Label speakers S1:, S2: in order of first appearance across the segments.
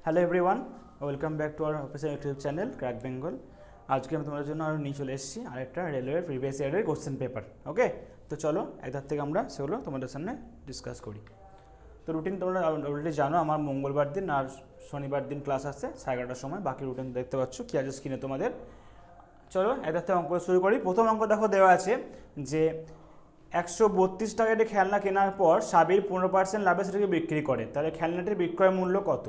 S1: Hello everyone, welcome back to our official YouTube channel crack Bengal. আজকে আমি তোমাদের জন্য আরও নিয়ে চলে এসেছি আরেকটা রেলওয়ের প্রিভিয়াস ইয়ারের কোশ্চেন পেপার। ওকে, তো চলো একদার থেকে আমরা সেগুলো তোমাদের সামনে ডিসকাস করি। তো রুটিন তোমরা অলরেডি জানো, আমার মঙ্গলবার দিন আর শনিবার দিন ক্লাস আছে 11:30টার সময়। বাকি রুটিন দেখতে পাচ্ছ কি আছে স্ক্রিনে তোমাদের। চলো একদার থেকে অঙ্ক শুরু করি। প্রথম অঙ্ক দেখো দেওয়া আছে যে 132 টাকা দিয়ে খেলনা কেনার পর সাবির 15% লাভে সেটাকে বিক্রি করে, তাহলে খেলনাটির বিক্রয় মূল্য কত?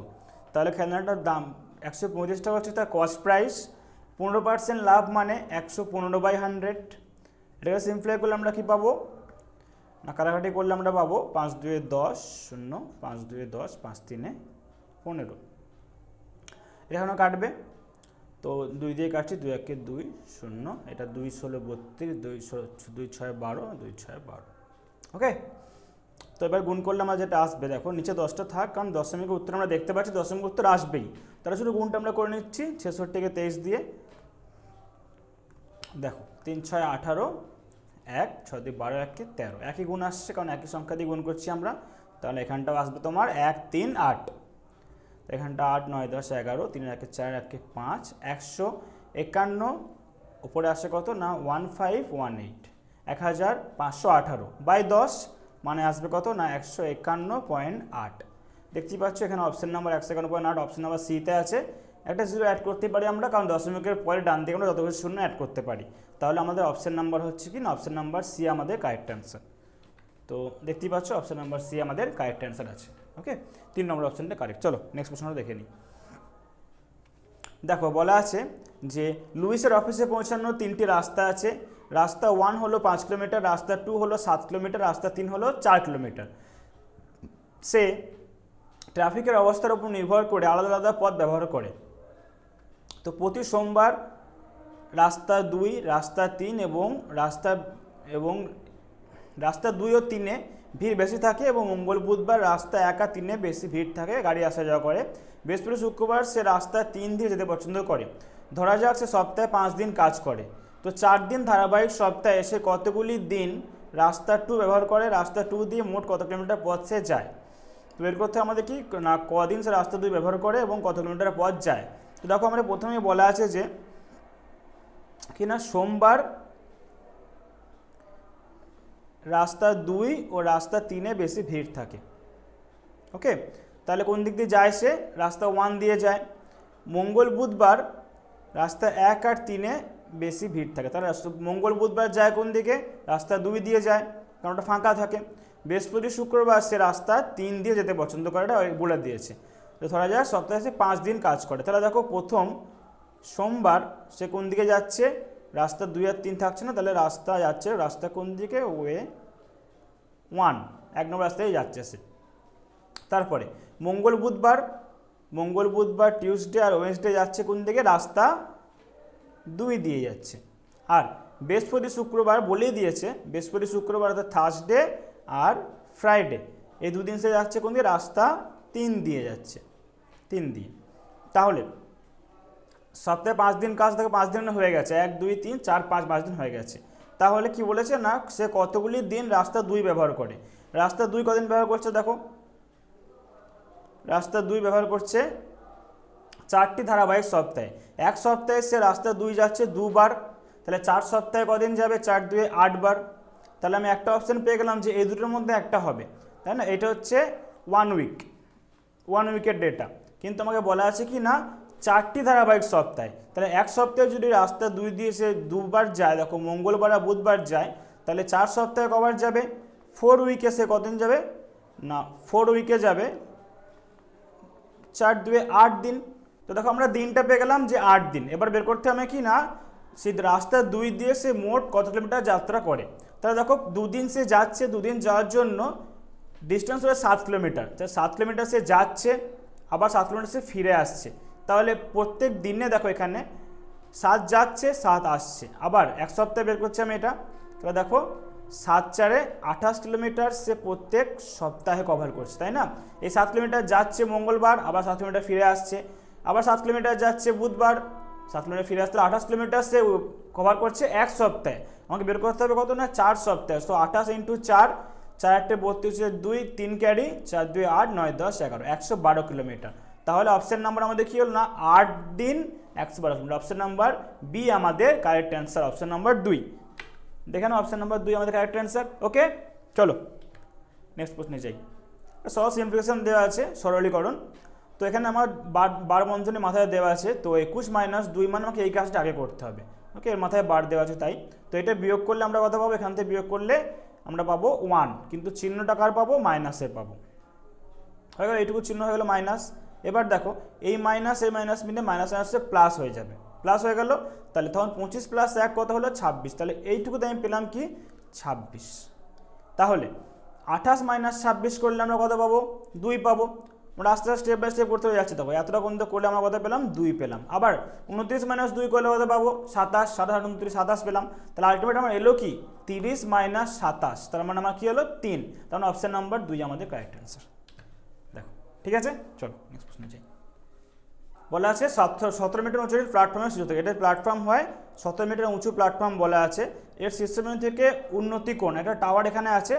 S1: তাহলে খেলনাটার দাম 135 টাকা হচ্ছে তার কস্ট প্রাইস, 15% লাভ মানে 115/100। এটাকে সিম্পলাই করলে আমরা কী পাবো না, কাটাকাটি করলে আমরা পাবো 5 2 10 0, 5 2 10, 5 3 15। এটা এখনও কাটবে, তো 2 দিয়ে কাটছি, 2 1 2 0, এটা 2 16 32, 2 6 12, 2 6 12। ওকে, তো এবার গুণ করলে আমরা যেটা আসবে, দেখো নিচে 10টা থাক, কারণ দশমিকের উত্তর আমরা দেখতে পাচ্ছি, দশমিক উত্তর আসবেই। তাহলে শুধু গুণটা আমরা করে নিচ্ছি 66কে 23 দিয়ে। দেখো 3 6 18, 1 6 2 12, 1 13, একই গুণ আসছে কারণ একই সংখ্যা দিয়ে গুণ করছি আমরা। তাহলে এখানটাও আসবে তোমার 1 3 8, এখানটা 8 9 10 11, 3 1 4, 1 5, 151 উপরে আসে কত না 1518, 1518/10 মানে আসবে কত না 151.8। দেখতেই পাচ্ছ এখানে অপশন নাম্বার 151.8 অপশন নাম্বার সিতে আছে। একটা জিরো অ্যাড করতে পারি আমরা, কারণ দশমিকের পরে ডান দিকে আমরা যত বেশি শূন্য অ্যাড করতে পারি। তাহলে আমাদের অপশন নাম্বার হচ্ছে কি না, অপশন নাম্বার সি আমাদের কারেক্ট অ্যান্সার। তো দেখতেই পাচ্ছ অপশন নাম্বার সি আমাদের কারেক্ট অ্যান্সার আছে। ওকে, 3 নম্বর অপশনটা কারেক্ট। চলো নেক্সট প্রশ্নটা দেখে নিই। দেখো বলা আছে যে লুইসের অফিসে পৌঁছানোর 3টি রাস্তা আছে। রাস্তা 1 হলো 5 কিলোমিটার, রাস্তা 2 হলো 7 কিলোমিটার, রাস্তা 3 হলো 4 কিলোমিটার। সে ট্রাফিকের অবস্থার উপর নির্ভর করে আলাদা আলাদা পথ ব্যবহার করে। তো প্রতি সোমবার রাস্তা 2, রাস্তা 3 এবং রাস্তা 2 ও 3-এ ভিড় বেশি থাকে, এবং মঙ্গল বুধবার রাস্তা 1 আর 3-এ বেশি ভিড় থাকে, গাড়ি আসা যাওয়া করে। বৃহস্পতি শুক্রবার সে রাস্তা 3 দিয়ে যেতে পছন্দ করে। ধরা যাক সে সপ্তাহে 5 দিন কাজ করে। তো 4 দিন ধারাবাহিক সপ্তাহে সে কতগুলি দিন রাস্তা 2 ব্যবহার করে, রাস্তা 2 দিয়ে মোট কত কিলোমিটার পথ সে যায়। তো বের করতে আমাদের কি না, কদিন সে রাস্তা 2 ব্যবহার করে এবং কত কিলোমিটার পথ যায়। তো দেখো আমরা প্রথমেই বলা আছে যে কি না, সোমবার রাস্তা 2 ও রাস্তা 3-এ বেশি ভিড় থাকে। ওকে, তাহলে কোন দিক দিয়ে যায় সে, রাস্তা 1 দিয়ে যায়। মঙ্গল বুধবার রাস্তা 1 আর 3-এ বেশি ভিড় থাকে, তাহলে মঙ্গল বুধবার যায় কোন দিকে, রাস্তা 2 দিয়ে যায়, কারণ ওটা ফাঁকা থাকে। বৃহস্পতি শুক্রবার সে রাস্তা 3 দিয়ে যেতে পছন্দ করে, এটা বলে দিয়েছে। তো ধরা যায় সপ্তাহে সে 5 দিন কাজ করে। তাহলে দেখো প্রথম সোমবার সে কোন দিকে যাচ্ছে, রাস্তা 2 আর 3 থাকছে না, তাহলে রাস্তা যাচ্ছে, রাস্তা কোন দিকে, ওয়ে 1, 1 নম্বর রাস্তায় যাচ্ছে সে। তারপরে মঙ্গল বুধবার টিউসডে আর ওয়েডনেসডে যাচ্ছে কোন দিকে, রাস্তা 2 দিয়ে যাচ্ছে। আর বৃহস্পতি শুক্রবার বলেই দিয়েছে, বৃহস্পতি শুক্রবার অর্থাৎ থার্সডে আর ফ্রাইডে এই 2 দিন সে যাচ্ছে কোন দিকে, রাস্তা 3 দিয়ে যাচ্ছে, 3 দিয়ে। তাহলে সপ্তাহে 5 দিন কাজ থাকে, 5 দিন হয়ে গেছে, 1 2 3 4 5, 5 দিন হয়ে গেছে। তাহলে কি বলেছে না, সে কতগুলি দিন রাস্তা 2 ব্যবহার করে। রাস্তা 2 কদিন ব্যবহার করছে, দেখো রাস্তা 2 ব্যবহার করছে 4টি ধারাবাহিক সপ্তাহে। এক সপ্তাহে সে রাস্তা 2 যাচ্ছে 2 বার, তাহলে 4 সপ্তাহে কদিন যাবে, 4 2 8 বার। তাহলে আমি একটা অপশন পেয়ে গেলাম যে এই দুটোর মধ্যে একটা হবে, তাই না। এটা হচ্ছে 1 উইকের ডেটা, কিন্তু আমাকে বলা আছে কি না 4টি ধারাবাহিক সপ্তাহে। তাহলে এক সপ্তাহে যদি রাস্তা 2 দিয়ে সে 2 বার যায়, দেখো মঙ্গলবার আর বুধবার যায়, তাহলে 4 সপ্তাহে কবার যাবে, 4 উইকে সে কদিন যাবে না, 4 উইকে যাবে 4 2 8 দিন। তো দেখো আমরা দিনটা পেয়ে গেলাম যে 8 দিন। এবার বের করতে হবে কি না, সে রাস্তা 2 দিয়ে সে মোট কত কিলোমিটার যাত্রা করে। তাহলে দেখো 2 দিন সে যাচ্ছে, 2 দিন যাওয়ার জন্য ডিস্টেন্স হলো 7 কিলোমিটার। 7 কিলোমিটার সে যাচ্ছে, আবার 7 কিলোমিটার সে ফিরে আসছে। তাহলে প্রত্যেক দিনে দেখো এখানে 7 যাচ্ছে 7 আসছে। আবার এক সপ্তাহে বের করছি আমি এটা, তাহলে দেখো 7 4 28 কিলোমিটার সে প্রত্যেক সপ্তাহে কভার করছে, তাই না। এই 7 কিলোমিটার যাচ্ছে মঙ্গলবার, আবার 7 কিলোমিটার ফিরে আসছে, আবার 7 কিলোমিটার যাচ্ছে বুধবার, 7 কিলোমিটার ফিরে আসতে 28 কিলোমিটার সে কভার করছে এক সপ্তাহে। আমাকে বের করতে হবে কত না 4 সপ্তাহে। তো 28 × 4, 4 8 32, 2 3 ক্যারি, 4 2 8 9 10 11, 112 কিলোমিটার। তাহলে অপশন নাম্বার আমাদের কি হলো না 8 দিন 112 মিনিট। অপশন নাম্বার বি আমাদের কারেক্ট অ্যান্সার, অপশন নাম্বার 2। দেখে নাও অপশন নাম্বার 2 আমাদের কারেক্ট অ্যান্সার। ওকে, চলো নেক্সট প্রশ্নে যাই। সহজ সিম্পলিফিকেশন দেওয়া আছে, সরলীকরণ। তো এখানে আমার বার বন্ধনী মাথায় দেওয়া আছে, তো 21 - 2 মানে আমাকে এই কাজটা আগে করতে হবে। ওকে, এর মাথায় বার দেওয়া আছে তাই। তো এটা বিয়োগ করলে আমরা কত পাবো, এখান থেকে বিয়োগ করলে আমরা পাবো 1, কিন্তু চিহ্নটা কার পাবো, মাইনাসের পাবো। হয়ে গেল, এইটুকু চিহ্ন হয়ে গেলো মাইনাস। এবার দেখো এই মাইনাস মিলে মাইনাস মাইনাসে প্লাস হয়ে যাবে, প্লাস হয়ে গেল। তাহলে তখন 25 + 1 কত হলো, 26। তাহলে এইটুকুতে আমি পেলাম কি 26। তাহলে 28 - 26 করলে আমরা কত পাবো, 2 পাবো। আমরা আস্তে আস্তে স্টেপ বাই স্টেপ করতে যাচ্ছি। দেখো এতটা পর্যন্ত করলে আমরা কত পেলাম, 2 পেলাম। আবার 29 - 2 করলে কত পাবো, 27, 27 29 27 পেলাম। তাহলে আলটিমেট আমার এলো কি 30 - 27, তার মানে আমার কি হলো 3। তার মানে অপশন নাম্বার 2 আমাদের কারেক্ট অ্যান্সার। দেখো ঠিক আছে, চলো নেক্সট প্রশ্নে যাই। বলা আছে 17 মিটার উঁচু প্ল্যাটফর্মের শীর্ষ থেকে, এটা প্ল্যাটফর্ম হয় 17 মিটার উঁচু প্ল্যাটফর্ম বলা আছে। এর শীর্ষবিন্দু থেকে উন্নতি কোণ, একটা টাওয়ার এখানে আছে,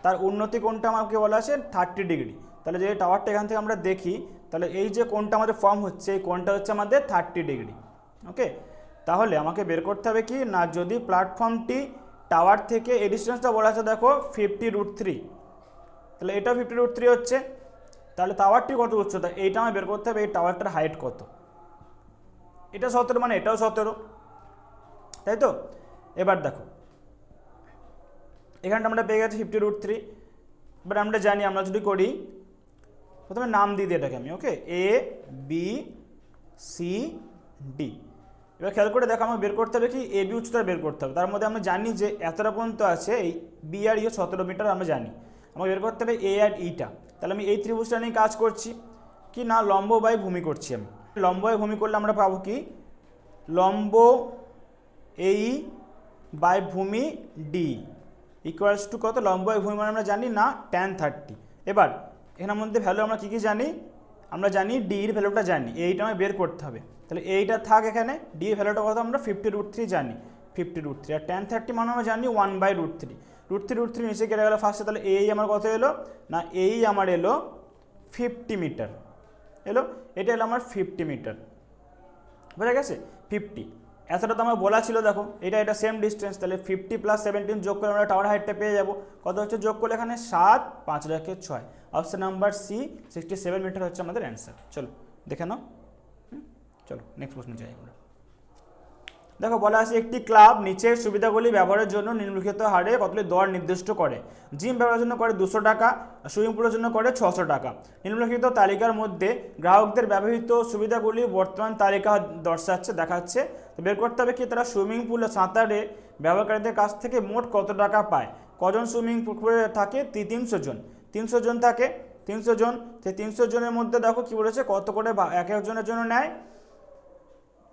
S1: তার উন্নতি কোণটা আমাকে বলা আছে 30 ডিগ্রি। তাহলে যে টাওয়ারটা এখান থেকে আমরা দেখি, তাহলে এই যে কোণটা আমাদের ফর্ম হচ্ছে, এই কোণটা হচ্ছে আমাদের 30 ডিগ্রি। ওকে, তাহলে আমাকে বের করতে হবে কি না, যদি প্ল্যাটফর্মটি টাওয়ার থেকে এই ডিস্টেন্সটা বলা আছে দেখো 50√3, তাহলে এটাও 50√3 হচ্ছে। তাহলে টাওয়ারটি কত উচ্চতা, এইটা আমার বের করতে হবে, এই টাওয়ারটার হাইট কত। এটা 17 মানে এটাও 17, তাই তো। এবার দেখো এখানটা আমরা পেয়ে গেছি 50√3। এবার আমরা জানি, আমরা যদি করি প্রথমে নাম দিয়ে দিই এটাকে আমি। ওকে, ABCD। এবার খেয়াল করে দেখো আমাকে বের করতে হবে কি AB উচ্চতা বের করতে হবে। তার মধ্যে আমরা জানি যে এতটা পর্যন্ত আছে, এই বি আর ইও 17 মিটার আমরা জানি। আমাকে বের করতে হবে এ আর ইটা। তাহলে আমি এই ত্রিভুজটা নিয়ে কাজ করছি কি না, লম্ব বাই ভূমি করছি আমি। লম্ব বাই ভূমি করলে আমরা পাবো কি, লম্ব এই বাই ভূমি ডি ইকুয়ালস টু কত, লম্ব বাই ভূমি মানে আমরা জানি না tan 30। এবার এখানের মধ্যে ভ্যালু আমরা কী কী জানি, আমরা জানি ডি এর ভ্যালুটা জানি, এইটা আমায় বের করতে হবে। তাহলে এইটা থাক এখানে, ডি এর ভ্যালুটা কত আমরা 50√3 জানি, 50√3। আর tan 30 মানে আমরা জানি 1/√3। √3 নিচে কেটে গেল ফার্স্টে। তাহলে এই আমার কত এলো না, এই আমার এলো 50 মিটার এলো, এটা এলো আমার 50 মিটার। বোঝা গেছে 50। এতটা তো আমার বলা ছিল, দেখো এটা সেম ডিস্টেন্স। তাহলে 50 + 17 যোগ করে আমরা টাওয়ার হাইটটা পেয়ে যাবো। কত হচ্ছে যোগ করলে এখানে 7, 5 রেখে 6, অপশন নাম্বার সি 67 মিটার হচ্ছে আমাদের অ্যান্সার। চলো দেখে নাও। চলো নেক্সট প্রশ্ন যাই আমরা। দেখো বলা আছে একটি ক্লাব নিচের সুবিধাগুলি ব্যবহারের জন্য নিম্নলিখিত হারে কতগুলি দর নির্দিষ্ট করে। জিম ব্যবহারের জন্য করে 200 টাকা, সুইমিং পুলের জন্য করে 600 টাকা। নিম্নলিখিত তালিকার মধ্যে গ্রাহকদের ব্যবহৃত সুবিধাগুলি বর্তমান তালিকা দর্শাচ্ছে, দেখাচ্ছে। তো বের করতে হবে কি তারা সুইমিং পুলে সাঁতারে ব্যবহারকারীদের কাছ থেকে মোট কত টাকা পায়। কজন সুইমিং পুলে থাকে, 300 জন। 300 জন থাকে, 300 জন। সেই 300 জনের মধ্যে দেখো কি বলেছে, কত করে এক একজনের জন্য নেয়,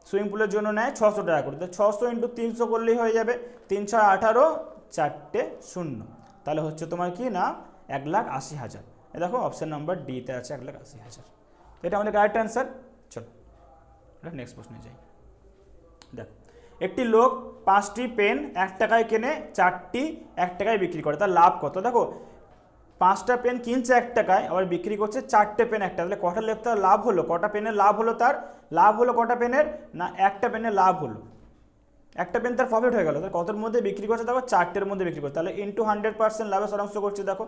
S1: সুইমিং পুলের জন্য নেয় 600 টাকা করে। তো 600 × 300 করলেই হয়ে যাবে, 3 × 18, 4টে 0। তাহলে হচ্ছে তোমার কি না 1,80,000। এ দেখো অপশান নাম্বার ডিতে আছে 1,80,000। তো এটা আমাদের কারেক্ট অ্যান্সার। চলো নেক্সট প্রশ্নে যাই। দেখ একটি লোক 5টি পেন 1 টাকায় কেনে, 4টি 1 টাকায় বিক্রি করে, তার লাভ কত। দেখো 5টা পেন কিনছে 1 টাকায়, আবার বিক্রি করছে 4টে পেন 1 টাকা। তাহলে কটা তার লাভ হলো, কটা পেনের লাভ হলো, তার লাভ হলো কটা পেনের না 1টা পেনের লাভ হলো। 1টা পেন তার প্রফিট হয়ে গেল। তাহলে কতর মধ্যে বিক্রি করছে, দেখো 4টের মধ্যে বিক্রি করছে। তাহলে ইন্টু 100% লাভের শতাংশ করছে, দেখো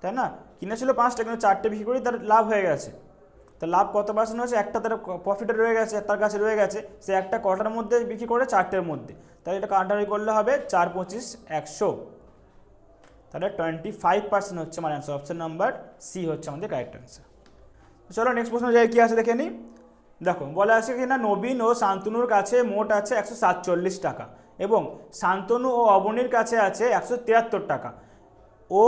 S1: তাই না। কিনেছিল 5টা, কিন্তু 4টে বিক্রি করে তার লাভ হয়ে গেছে। তো লাভ কত পার্সেন্ট হয়েছে, একটা তার প্রফিটে রয়ে গেছে, তার কাছে রয়ে গেছে, সে একটা কটার মধ্যে বিক্রি করে 4টের মধ্যে। তাহলে এটা কাটারি করলে হবে 4 × 25 100। তাহলে 25% হচ্ছে আমার অ্যান্সার। অপশন নাম্বার সি হচ্ছে আমাদের কারেক্ট অ্যান্সার। চলো নেক্সট প্রশ্ন যাই, কী আছে দেখে নিই। দেখো বলা আছে কি না নবীন ও শান্তনুর কাছে মোট আছে 147 টাকা, এবং শান্তনু ও অবনীর কাছে আছে 173 টাকা, ও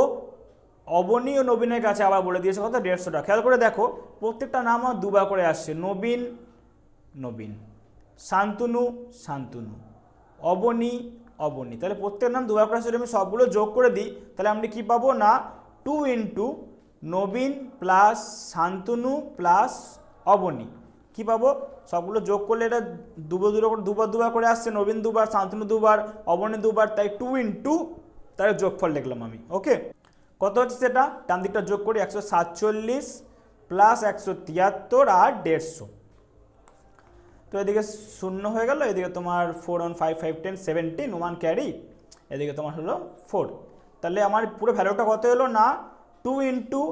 S1: অবনী ও নবীনের কাছে আবার বলে দিয়েছে কত 150 টাকা। খেয়াল করে দেখো প্রত্যেকটা নাম আমার দুবার করে আসছে, নবীন নবীন, শান্তনু শান্তনু, অবনী অবনী। তাহলে প্রত্যেক নাম দুবার করে আসলে আমি সবগুলো যোগ করে দিই, তাহলে আমরা কি পাবো না 2 × নবীন প্লাস শান্তনু প্লাস অবনী। কী পাবো, সবগুলো যোগ করলে এটা দুবার করে আসছে, নবীন দুবার, শান্তনু দুবার, অবনী দুবার, তাই 2 × তার যোগফল লিখলাম আমি। ওকে, কত হচ্ছে সেটা ডান দিকটা যোগ করি, 147 প্লাস 173 আর 150। তো এদিকে 0 হয়ে গেল, এদিকে তোমার 4 1 5 5 10 17 1 ক্যারি, এদিকে তোমার হলো 4। তাহলে আমার পুরো ভ্যালুটা কত হলো না 2 ইন্টু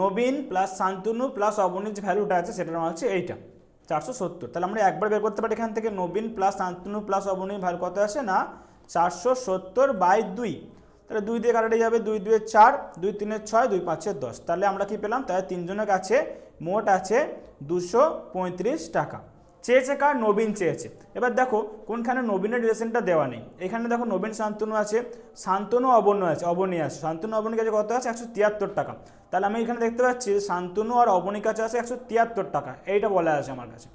S1: নবীন প্লাস শান্তনু প্লাস অবনীর যে ভ্যালুটা আছে সেটার আমার হচ্ছে এইটা 470। তাহলে আমরা একবার বের করতে পারি এখান থেকে নবীন প্লাস শান্তনু প্লাস অবনীর ভ্যালু কত আসে না 470/2। তাহলে 2 দিয়ে কাটাতে যাবে, 2 2 4, 2 3 6, 2 5 10। তাহলে আমরা কি পেলাম, তাহলে তিনজনের কাছে মোট আছে 235 টাকা। চেয়েছে কার, নবীন চেয়েছে। এবার দেখো কোনখানে নবীনের রিলেশনটা দেওয়া নেই, এখানে দেখো নবীন শান্তনু আছে, শান্তনু অবনী আছে, শান্তনু অবনীর কাছে কত আছে 173 টাকা। তাহলে আমি এখানে দেখতে পাচ্ছি শান্তনু আর অবনীর কাছে আছে 173 টাকা, এইটা বলা আছে আমার কাছে।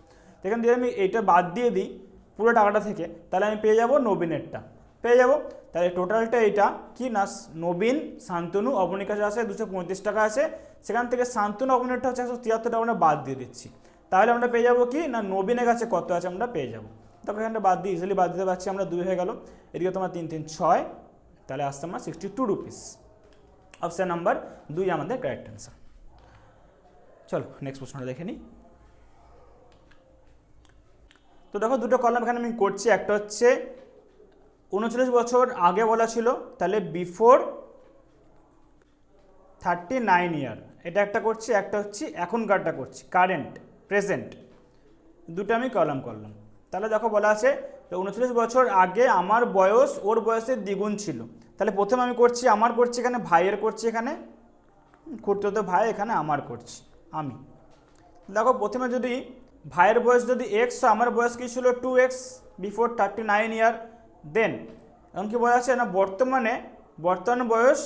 S1: এখান দিয়ে আমি এইটা বাদ দিয়ে দিই পুরো টাকাটা থেকে, তাহলে আমি পেয়ে যাব নবীনেরটা পেয়ে যাব। তাহলে টোটালটা এইটা কি না, নবীন শান্তনু অবনীর কাছে আছে 235 টাকা আছে, সেখান থেকে শান্তনু অবনীরটা হচ্ছে 173 টাকা আমরা বাদ দিয়ে দিচ্ছি। তাহলে আমরা পেয়ে যাবো কি না নবীনের কাছে কত আছে আমরা পেয়ে যাবো। তখন এখানটা বাদ দিয়ে ইজিলি বাদ দিতে পারছি আমরা, 2 হয়ে গেল, এদিকে তোমার 3 3 6, তাহলে আসছে আমার 62 রুপিস। অপশান নাম্বার 2 আমাদের কারেক্ট অ্যান্সার। চলো নেক্সট প্রশ্নটা দেখে নিই। তো দেখো দুটো কলাম এখানে আমি করছি, একটা হচ্ছে 39 বছর আগে বলা ছিল, তাহলে বিফোর 39 ইয়ার এটা একটা করছি, একটা হচ্ছে এখনকারটা করছি কারেন্ট প্রেজেন্ট, দুটো আমি কলাম করলাম। তাহলে দেখো বলা আছে 39 বছর আগে আমার বয়স ওর বয়সের দ্বিগুণ ছিল। তাহলে প্রথমে আমি করছি আমার করছি এখানে ভাইয়ের করছি, এখানে খুঁড়তে ভাই, এখানে আমার করছি আমি। দেখো প্রথমে যদি ভাইয়ের বয়স যদি এক্স, আমার বয়স কী ছিল 2x বিফোর 39 ইয়ার। দেন এখন কি বলা আছে না বর্তমান বয়স,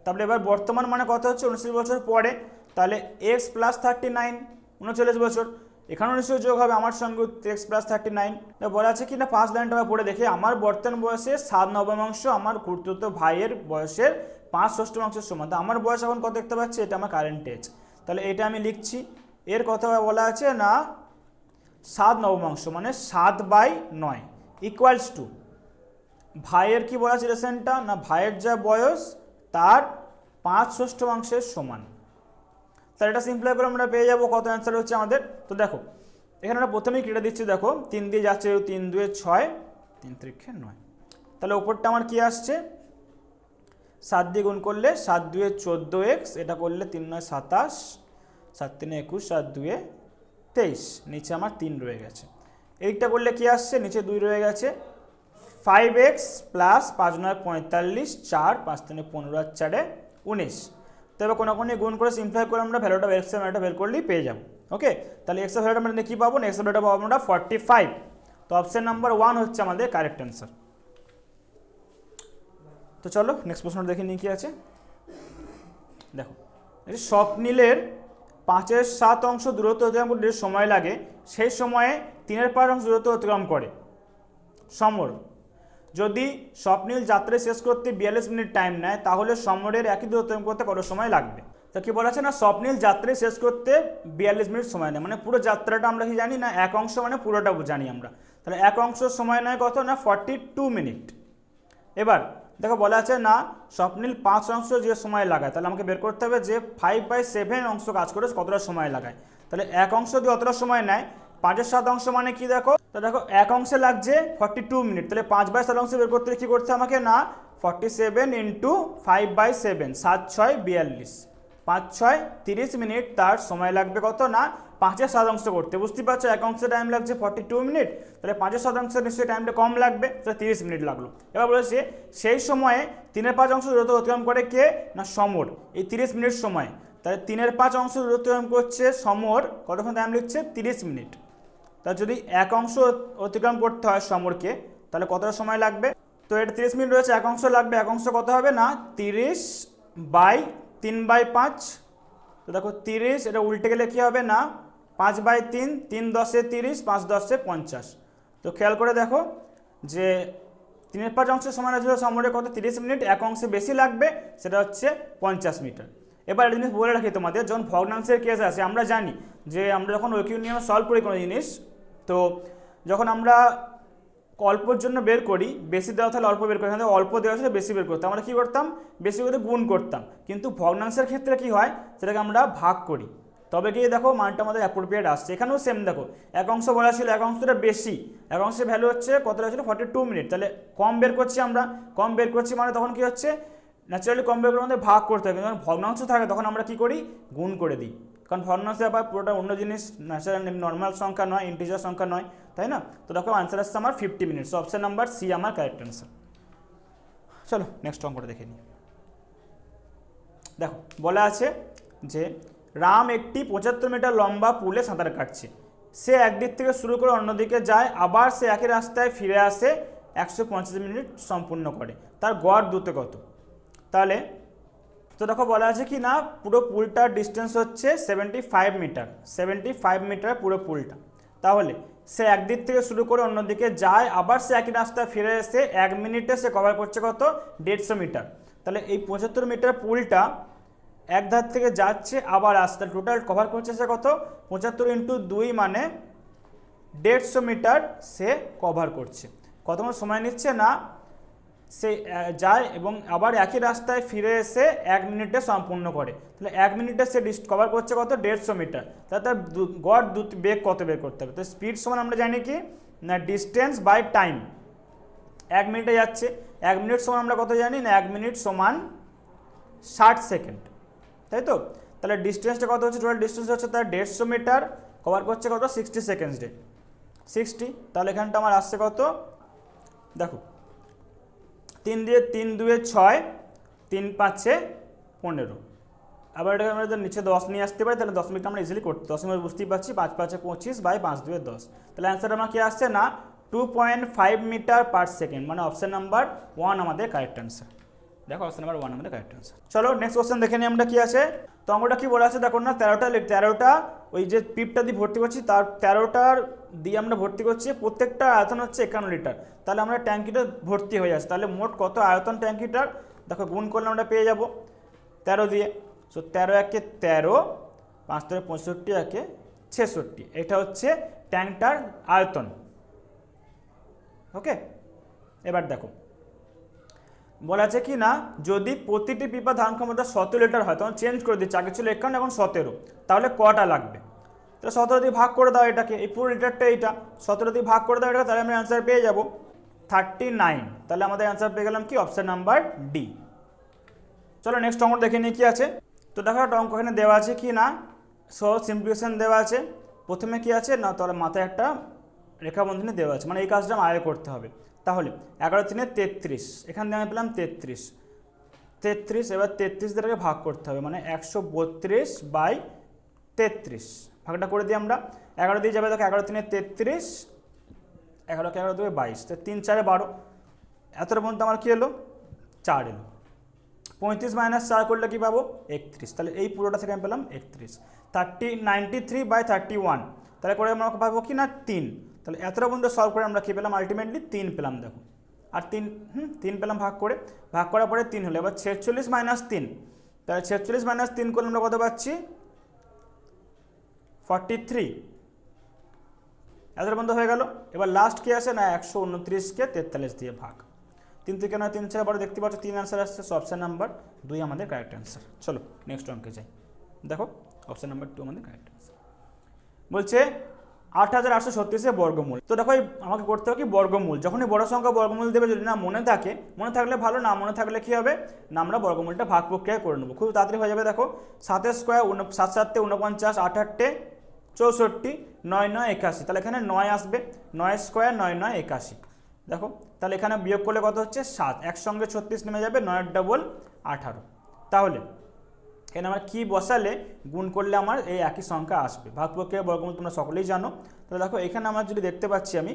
S1: তারপরে এবার বর্তমান মানে কত হচ্ছে 29 বছর পরে, তাহলে x প্লাস 39 39 বছর, এখানেও নিশ্চয়ই যোগ হবে আমার সঙ্গে x প্লাস 39। বলা আছে কি না 5 লাইনটা আমরা পড়ে দেখি, আমার বর্তমান বয়সের 7 নবমাংশ আমার খুড়তুতো ভাইয়ের বয়সের 5 ষষ্ঠমাংশের সমান। তো আমার বয়স এখন কত দেখতে পাচ্ছি, এটা আমার কারেন্ট এজ, তাহলে এটা আমি লিখছি। এর কথা বলা আছে না 7 নবমাংশ মানে 7/9 ইকুয়ালস টু ভাইয়ের কি বলা আছে রিলেশনটা না ভাইয়ের যা বয়স তার 5 ষষ্ঠমাংশের সমান। তাহলে এটা সিম্পলাই করে আমরা পেয়ে যাবো কত অ্যান্সার হচ্ছে আমাদের। তো দেখো এখানে আমরা প্রথমেই কেটে দিচ্ছি, দেখো 3 দিয়ে যাচ্ছে 3 2 6, 3 3 9, তাহলে ওপরটা আমার কি আসছে 7 দিয়ে গুণ করলে 7 2 14x, এটা করলে 3 9 27, 7 3 21, 7 2 23, নিচে আমার 3 রয়ে গেছে। এইটা করলে কি আসছে নিচে 2 রয়ে গেছে, 5x প্লাস 5 9 45, 4 5 3 15 আর 4 19। তবে কোনো গুণ করে সিম্পলাই করে আমরা ভ্যালুটা বের করলেই পেয়ে যাবো। ওকে, তাহলে এক্স এর ভ্যালুটা আমরা কী পাবো, এক্স এর ভ্যালুটা পাবো আমরা 45। তো অপশন নাম্বার 1 হচ্ছে আমাদের কারেক্ট অ্যান্সার। তো চলো নেক্সট প্রশ্ন দেখে নিই কি আছে। দেখো স্বপ্নিলের 5/7 অংশ দূরত্ব অতিক্রম করতে সময় লাগে, সেই সময়ে 3/5 অংশ দূরত্ব অতিক্রম করে সমর। যদি স্বপ্নিল যাত্রা শেষ করতে 42 মিনিট টাইম নেয়, তাহলে সমরের একই দূরত্ব অতিক্রম করতে কত সময় লাগবে। তো কি বলা আছে না স্বপ্নিল যাত্রা শেষ করতে 42 মিনিট সময় নেয়, মানে পুরো যাত্রাটা আমরা কি জানি না এক অংশ মানে পুরোটা জানি আমরা, তাহলে এক অংশ সময় নেয় কত না 42 মিনিট। এবার দেখো বলা আছে না স্বপ্নিল 5 অংশ যে সময় লাগায়, তাহলে আমাকে বের করতে হবে যে 5/7 অংশ কাজ করে কতটা সময় লাগায়। তাহলে এক অংশ যদি অতটা সময় নেয়, 5/7 অংশ মানে কি দেখো, তো দেখো এক অংশে লাগছে 42 মিনিট, তাহলে 5/7 অংশ বের করতে কি করছে আমাকে না 47 ইন্টু 5/7, 7 6 42, 5 6 30 মিনিট তার সময় লাগবে কত না 5/7 অংশ করতে। বুঝতে পারছো এক অংশে টাইম লাগছে 42 মিনিট, তাহলে 5/7 অংশের নিশ্চয়ই টাইমটা কম লাগবে, তাহলে 30 মিনিট লাগলো। এবার বলেছে সেই সময়ে 3/5 অংশ দূরত্ব অতিক্রম করে কে না সমর, এই 30 মিনিট সময়, তাহলে 3/5 অংশ দূরত্ব অতিক্রম করছে সমর, কতক্ষণ টাইম লিখছে 30 মিনিট। তাহলে যদি এক অংশ অতিক্রম করতে হয় সমরকে, তাহলে কতটা সময় লাগবে, তো এটা 30 মিনিট রয়েছে, এক অংশ লাগবে, এক অংশ কত হবে না 30/3/5। তো দেখো 30, এটা উল্টে গেলে কী হবে না 5/3, 3 10 30, 5 10 50। তো খেয়াল করে দেখো যে 3/5 অংশের সময় লাগছে সমরের কত 30 মিনিট, এক অংশে বেশি লাগবে সেটা হচ্ছে 50 মিটার। এবার একটা জিনিস বলে রাখি তোমাদের, যখন ভগ্নাংশের কেস আসে আমরা জানি যে আমরা যখন ঐকিক নিয়মে সলভ করি কোনো জিনিস, তো যখন আমরা অল্পর জন্য বের করি, বেশি দেওয়া তাহলে অল্প বের করি, অল্প দেওয়া ছিল বেশি বের করতাম, আমরা কী করতাম বেশি করে গুণ করতাম। কিন্তু ভগ্নাংশের ক্ষেত্রে কি হয় সেটাকে আমরা ভাগ করি, তবে গিয়ে দেখো মানটা আমাদের অ্যাপ্রোপ্রিয়েট আসছে। এখানেও সেম দেখো, এক অংশ বলা ছিল, এক অংশটা বেশি, এক অংশের ভ্যালু হচ্ছে কতটা ছিল 42 মিনিট, তাহলে কম বের করছি আমরা, কম বের করছি মানে তখন কি হচ্ছে ন্যাচারালি কম বের করে আমাদের ভাগ করতে হবে, কিন্তু যখন ভগ্নাংশ থাকে তখন আমরা কি করি গুণ করে দিই, কারণ ভগ্নাংশ ব্যাপার পুরোটা অন্য জিনিস, ন্যাচারাল নর্মাল সংখ্যা নয়, ইন্টিজার সংখ্যা নয়, তাই না। তো দেখো আনসার আসছে আমার 50 minute, so option number C আমার কারেক্ট আনসার। চলো নেক্সট অঙ্কটা দেখে নিই। দেখো বলা আছে যে রাম একটি 75 মিটার লম্বা পুলে সাঁতার কাটছে, সে একদিক থেকে শুরু করে অন্যদিকে যায়, আবার সে একই রাস্তায় ফিরে আসে, 150 মিনিট সম্পূর্ণ করে, তার গড় দূরত্ব কত। তাহলে তো দেখো বলা আছে কি না পুরো পুলটার ডিস্টেন্স হচ্ছে 75 মিটার, 75 মিটার পুরো পুলটা। তাহলে সে একদিক থেকে শুরু করে অন্যদিকে যায়, আবার সে একই রাস্তায় ফিরে এসে 1 মিনিটে সে কভার করছে কত 150 মিটার। তাহলে এই 75 মিটার পুলটা এক ধার থেকে যাচ্ছে আবার আসতে, টোটাল কভার করছে সে কত 75 ইন্টু 2 মানে 150 মিটার সে কভার করছে। কতক্ষণ সময় নিচ্ছে না, সে যায় এবং আবার একই রাস্তায় ফিরে এসে 1 মিনিটে সম্পূর্ণ করে, তাহলে 1 মিনিটে সে কভার করছে কত 150 মিটার, তাহলে তার গড় বেগ কত বের করতে হবে। তো স্পিড সমান আমরা জানি কি না ডিস্টেন্স বাই টাইম, 1 মিনিটে যাচ্ছে, 1 মিনিট সমান আমরা কত জানি না 1 মিনিট সমান 60 সেকেন্ড, তাই তো। তাহলে ডিস্টেন্সটা কত হচ্ছে, টোটাল ডিস্টেন্স হচ্ছে তার 150 মিটার, কভার করছে কত 60 সেকেন্ডসে 60, তাহলে এখানটা আমার আসছে কত দেখো 3 দিয়ে 3 দুয়ে 6, 3 5 15, আবার এটাকে আমরা নিচে 10 নিয়ে আসতে পারি, তাহলে 10 মিনিট আমরা ইজিলি করতে, 10 মিনিট বুঝতেই পারছি, 5 5 25 বাই 5 দুয়ে 10, তাহলে অ্যান্সার আমার কি আসছে না 2.5 মিটার পার সেকেন্ড, মানে অপশন নাম্বার 1 আমাদের কারেক্ট অ্যান্সার। দেখো অপশন নাম্বার 1 আমাদের কারেক্ট অ্যান্সার। চলো নেক্সট কোশ্চেন দেখে নিই আমরা কি আছে। তো অঙ্কটা কি বলা আছে দেখো না 13টা ওই যে পিপটা দিয়ে ভর্তি করছি, তার 13টার দিয়ে আমরা ভর্তি করছি, প্রত্যেকটা আয়তন হচ্ছে 51 লিটার, তাহলে আমরা ট্যাঙ্কিটা ভর্তি হয়ে যাচ্ছে, তাহলে মোট কত আয়তন ট্যাঙ্কিটার দেখো গুণ করলে আমরা পেয়ে যাব 13 দিয়ে, সো 13 একে 13, 5 থেকে 65 একে 66, এটা হচ্ছে ট্যাঙ্কটার আয়তন। ওকে, এবার দেখো বলা আছে কি না যদি প্রতিটি পিপা ধারণ ক্ষমতা 17 লিটার হয়, তখন চেঞ্জ করে দিচ্ছে, আগে ছিল 51 এখন 17, তাহলে কটা লাগবে, তাহলে 17 দিয়ে ভাগ করে দাও এটাকে, এই পুরো লিটারটা এইটা 17 দিয়ে ভাগ করে দাও এটা, তাহলে আমরা অ্যান্সার পেয়ে যাব 39, তাহলে আমাদের অ্যান্সার পেয়ে গেলাম কি অপশন নাম্বার ডি। চলো নেক্সট অঙ্ক দেখে নিই কি আছে। তো দেখো একটা অঙ্ক এখানে দেওয়া আছে কি না সহজ সিম্পলিফিকেশন দেওয়া আছে, প্রথমে কি আছে না তাহলে মাথায় একটা রেখা বন্ধনী দেওয়া আছে, মানে এই কাজটা আগে করতে হবে। তাহলে 11 3 33, এখান থেকে আমি পেলাম 33, এবার 33 দ্বারা ভাগ করতে হবে, মানে 132 বাই 33, ভাগটা করে দিই আমরা, 11 দিয়ে যাবে দেখো 11 3 33, 11 কে 11 2 22, তো 3 4 12, এতটা পর্যন্ত আমার কী এলো 4 এলো, 35 মাইনাস 4 করলে কী পাবো 31, তাহলে এই পুরোটা থেকে আমি পেলাম 31, 93 বাই 31, তাহলে করে আমরা পাবো কি না 3, তাহলে এতটা পর্যন্ত সলভ করে আমরা কী পেলাম আলটিমেটলি 3 পেলাম দেখো, আর 3 পেলাম ভাগ করার পরে 3 হলো, এবার 46 মাইনাস 3, তাহলে 46 মাইনাস 3 করলে আমরা কত পাচ্ছি 43, এতটা পর্যন্ত হয়ে গেল। এবার লাস্ট কি আছে না 129কে 43 দিয়ে ভাগ, 3 থেকে 9 3 4 12, দেখতে পাচ্ছ 3 অ্যান্সার আসছে, সো অপশন নাম্বার 2 আমাদের কারেক্ট অ্যান্সার। চলো নেক্সট অঙ্কে যাই, দেখো অপশন নাম্বার 2 আমাদের কারেক্ট অ্যান্সার। বলছে 8836 বর্গমূল, তো দেখো আমাকে করতে হবে কি বর্গমূল, যখনই বড় সংখ্যা বর্গমূল দেবে যদি না মনে থাকে, মনে থাকলে ভালো, না মনে থাকলে কী হবে না আমরা বর্গমূলটা ভাগ প্রক্রিয়া করে নেবো, খুব তাড়াতাড়ি হয়ে যাবে। দেখো 7 স্কোয়ার 7 7 49, 8 8 64, 9 9 81, তাহলে এখানে 9 আসবে, 9 স্কোয়ার 9 9 81, দেখো তাহলে এখানে বিয়োগ করলে কত হচ্ছে 7, একসঙ্গে 36 নেমে যাবে, 9 ডবল 18, তাহলে এখানে আমার কী বসালে গুণ করলে আমার এই একই সংখ্যা আসবে, ভাগ প্রক্রিয়া বর্গমূল তোমরা সকলেই জানো। তাহলে দেখো এখানে আমার যদি দেখতে পাচ্ছি আমি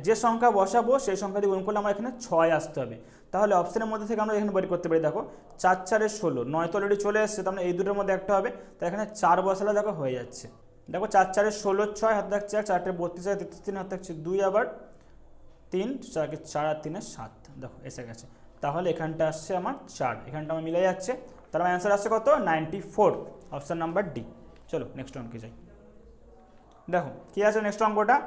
S1: যে সংখ্যা বসাবো সেই সংখ্যা দিয়ে গুণ করলে আমার এখানে 6 আসতে হবে, তাহলে অপশনের মধ্যে থেকে আমরা এখানে বের করতে পারি, দেখো 4 4 16, 9 তো অলরেডি চলে এসছে, তার মানে এই দুটোর মধ্যে একটা হবে, তাই এখানে 4 বসালে দেখো হয়ে যাচ্ছে, দেখো 4 4 16 6 হাতে থাকছে 4, 4 32 33, 3 হাতে থাকছে 2, আবার 3 4 4 আর 3 7, দেখো এসে গেছে, তাহলে এখানটা আসছে আমার 4, এখানটা আমার মিলে যাচ্ছে, তাহলে আমার অ্যান্সার আসছে কত 94, অপশন নাম্বার ডি। চলো নেক্সট অঙ্কে যাই, দেখো কী আছে নেক্সট অঙ্কটা,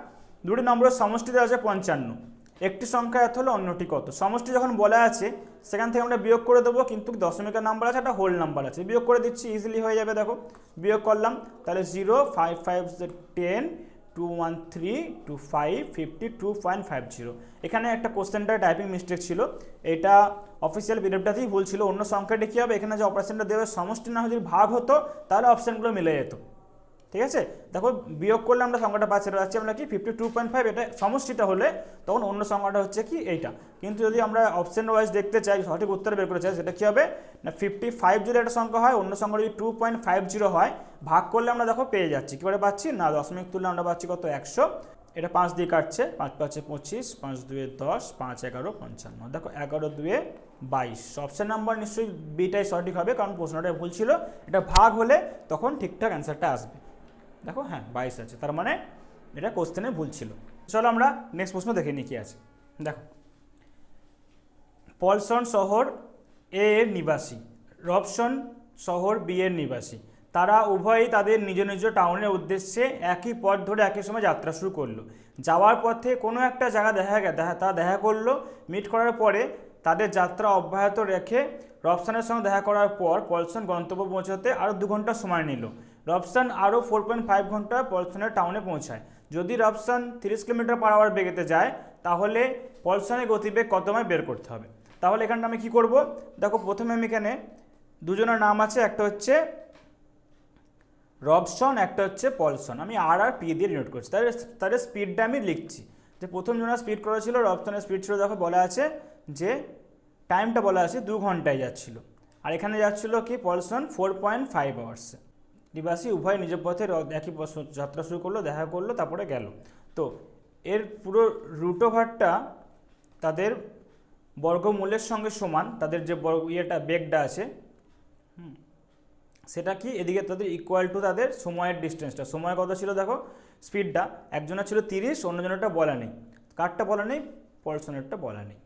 S1: দুটি নম্বরের সমষ্টিতে আছে 55, একটি সংখ্যা এত হলে অন্যটি কত। সমষ্টি যখন বলা আছে সেখান থেকে আমরা বিয়োগ করে দেবো, কিন্তু দশমিকের নাম্বার আছে, একটা হোল নাম্বার আছে, বিয়োগ করে দিচ্ছি, ইজিলি হয়ে যাবে। দেখো বিয়োগ করলাম, তাহলে 0 5 5 10 2 1 3 2 5 52.50। এখানে একটা কোশ্চেনটা টাইপিং মিস্টেক ছিল, এটা অফিসিয়াল পিডিএফটাতেই ভুল ছিল। অন্য সংখ্যাটি কী হবে, এখানে যে অপারেশনটা দেবে সমষ্টি না যদি ভাগ হতো তাহলে অপশানগুলো মিলে যেত। ঠিক আছে, দেখো বিয়োগ করলে আমরা সংখ্যাটা পাচ্ছি আমরা কি 52.5, এটা সমষ্টিটা হলে তখন অন্য সংখ্যাটা হচ্ছে কি এইটা। কিন্তু যদি আমরা অপশন ওয়াইজ দেখতে চাই, সঠিক উত্তর বের করতে চাই, সেটা কী হবে না 55 যদি একটা সংখ্যা হয়, অন্য সংখ্যা যদি 2.50 হয়, ভাগ করলে আমরা দেখো পেয়ে যাচ্ছি। কী করে পাচ্ছি না দশমিক তুললে আমরা পাচ্ছি কত 100, এটা 5 দিয়ে কাটছে, 5 5 25, 5 2 10, 5 11 55, দেখো 11 2 22। অপশান নাম্বার নিশ্চয়ই বিটাই সঠিক হবে, কারণ প্রশ্নটা ভুল ছিল। এটা ভাগ হলে তখন ঠিকঠাক অ্যান্সারটা আসবে। দেখো হ্যাঁ 22 আছে, তার মানে এটা কোশ্চেনে ভুল ছিল। চলো আমরা নেক্সট প্রশ্ন দেখে নিই কী আছে। দেখো পলসন শহর এ এর নিবাসী, রবসন শহর বি এর নিবাসী, তারা উভয়ই তাদের নিজ নিজ টাউনের উদ্দেশ্যে একই পথ ধরে একই সময় যাত্রা শুরু করলো। যাওয়ার পথে কোনো একটা জায়গা তারা দেখা করলো। মিট করার পরে তাদের যাত্রা অব্যাহত রেখে রবসনের সঙ্গে দেখা করার পর পলসন গন্তব্য পৌঁছাতে আরও 2 ঘন্টা সময় নিল। রবসন আরও 4.5 ঘন্টা পলসনের টাউনে পৌঁছায়। যদি রবসন 30 কিলোমিটার/আওয়ার বেগেতে যায়, তাহলে পলসনের গতিবেগ কত মাইল বের করতে হবে। তাহলে এখানটা আমি কী করব, দেখো প্রথমে আমি এখানে দুজনের নাম আছে, একটা হচ্ছে রবসন, একটা হচ্ছে পলসন, আমি আর পি দিয়ে ডিনোট করছি। তাদের স্পিডটা আমি লিখছি, যে প্রথম জনের স্পিড করা ছিল, রবসনের স্পিড ছিল, দেখো বলা আছে যে টাইমটা বলা আছে 2 ঘন্টায় যাচ্ছিল, আর এখানে যাচ্ছিল কি পলসন 4.5 আওয়ার্সে। নিবাসী উভয় নিজের পথে একই যাত্রা শুরু করলো, দেখা করলো, তারপরে গেল। তো এর পুরো রুট ওভারটা তাদের বর্গমূলের সঙ্গে সমান, তাদের যে বেগটা আছে সেটা কি এদিকে তাদের ইকুয়াল টু তাদের সময়ের ডিস্টেন্সটা। সময় কত ছিল দেখো, স্পিডটা একজনের ছিল 30, অন্যজনেরটা বলা নেই। কারটা বলা নেই, পলসনেরটা বলা নেই,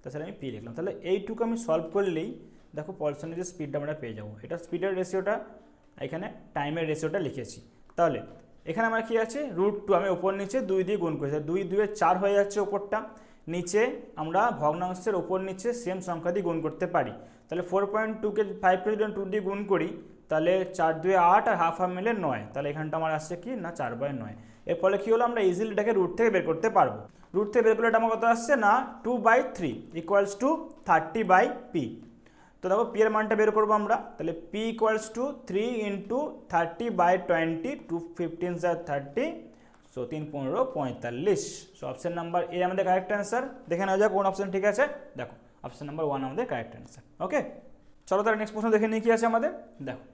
S1: তাছাড়া আমি পি লিখলাম। তাহলে এইটুকু আমি সলভ করলেই দেখো পলসনের যে স্পিডটা আমরা পেয়ে যাবো। এটা স্পিডের রেশিওটা, এখানে টাইমের রেশিওটা লিখেছি। তাহলে এখানে আমার কী আছে, √2 আমি ওপর নিচে 2 দিয়ে গুণ করেছি, 2 2 4 হয়ে যাচ্ছে ওপরটা, নিচে আমরা ভগ্নাংশের ওপর নিচে সেম সংখ্যা দিয়ে গুণ করতে পারি। তাহলে 4.2কে 5কে যদি 2 দিয়ে গুণ করি, তাহলে 4 2 8 আর হাফ মিলে 9, তাহলে এখানটা আমার আসছে কি না 4/9। এর ফলে কী হলো, আমরা ইজিলি এটাকে রুট থেকে বের করতে পারবো। রুট থেকে বের করলে এটা আমার কত আসছে না 2/3 = 30/p। তো দেখো পি এর মানটা বের করবো আমরা, তাহলে p = 3 × 30/20, 2 15 30, so 3 15 45। So option number A আমাদের কারেক্ট অ্যান্সার। দেখে নেওয়া যাক কোন অপশান ঠিক আছে। দেখো অপশান নাম্বার 1 আমাদের কারেক্ট অ্যান্সার। ওকে, চলো তাহলে নেক্সট প্রশ্ন দেখে নিয়ে কী আছে আমাদের। দেখো